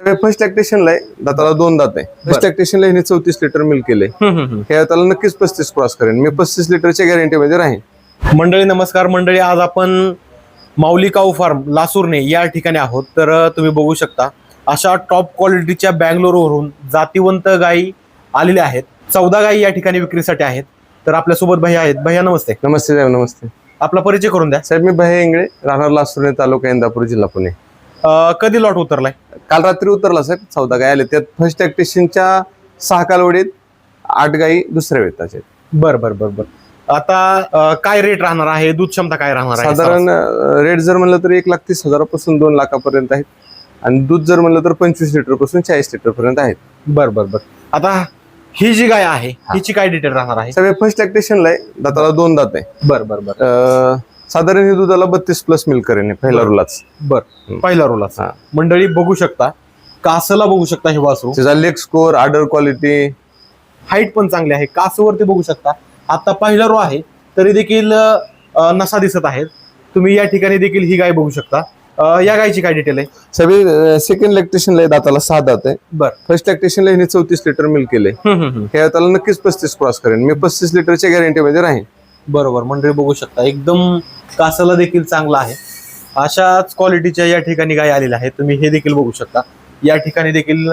First लॅक्टेशनला आहे, दाताला 2 दात आहे. फर्स्ट लॅक्टेशनला हिने 34 लिटर मिल्क केले. हे त्याला नक्कीच 35 क्रॉस करेन मी. 35 लिटरच्या गॅरंटी मध्ये राहीन. मंडळी नमस्कार. मंडळी आज आपण माऊली काऊ फार्म लासूरने या ठिकाणी आहोत. तर तुम्ही बघू शकता अशा टॉप क्वालिटीच्या बँगलोरवरून जातीवंत गायी आलेल्या आहेत. 14 गायी या ठिकाणी विक्रीसाठी आहेत. तर आपल्यासोबत भैया आहेत. भैया नमस्ते. नमस्ते साहेब. नमस्ते आपला परिचय करून द्या साहेब. मी भैया इंगळे, राहणार लासूर, तालुका इंदापूर, जिल्हा पुणे. कधी लॉट उतरलाय? काल रात्री उतरला साहेब. 14 गाय आले. त्यात फर्स्ट लॅक्टेशनच्या 6 कालवडीत 8 गायी दुसऱ्या वेताच्या. बर बर बर बर. आता काय रेट राहणार आहे? दूध क्षमता काय राहणार आहे? साधारण रेट जर म्हणलं तर 1,30,000 पासून 2 लाखापर्यंत आहेत. आणि दूध जर म्हणलं तर 25 लिटर पासून 40 लिटर पर्यंत आहेत. बर बर बर. आता ही जी गाय आहे हिची काय डिटेल राहणार आहे? साहेब फर्स्ट लॅक्टेशनला आहे, दाताला 2 दात आहे. बर बर बर. साधारण हे दुधाला 32+ मिल्क करेन पहिला रुलाच. बर. पहिला रोलाच. मंडळी बघू शकता, कासला बघू शकता हे वासरू. त्याचा leg score, order quality, height पण चांगली आहे. कासवरती बघू शकता. आता पहिला रो आहे तरी देखील नसा दिसत आहेत. तुम्ही या ठिकाणी देखील ही गाय बघू शकता. या गायची काय डिटेल आहे? सगळी सेकंड लॅक्टेशनला आहे, दाताला 6 दात आहे. बर. फर्स्ट लॅक्टेशनला हिने 34 लिटर मिल्क केले. हे त्याला नक्कीच 35 क्रॉस करेन मी. 35 लिटरच्या गॅरंटी मध्ये राहीन. बरोबर. मंडळी बघू शकता एकदम कासाला देखील चांगला आहे. अशाच क्वालिटीच्या या ठिकाणी गाय आलेल्या आहेत. तुम्ही हे देखील बघू शकता. या ठिकाणी देखील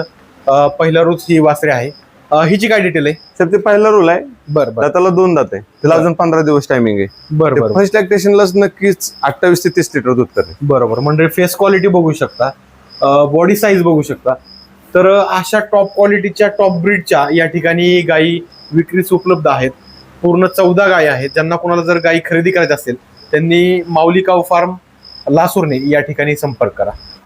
पहिला रोज ही वासरे आहे. हिची काय डिटेल आहे? सर ते पहिला रोल आहे. बर बर. दाताला 2 दात आहे. त्याला अजून 15 दिवस टायमिंग आहे. बरोबर. फर्स्ट लॅक्टेशनलाच नक्कीच 28 ते 30 लिटर दूध करेल. बरोबर. म्हणजे फेस क्वालिटी बघू शकता, बॉडी साईज बघू शकता. तर अशा टॉप क्वालिटीच्या, टॉप ब्रीडच्या या ठिकाणी गायी विक्रीस उपलब्ध आहेत. पूर्ण 14 गायी आहेत. ज्यांना कोणाला जर गायी खरेदी करायची असेल त्यांनी माऊली काऊ फार्म लासूरने या ठिकाणी संपर्क करा.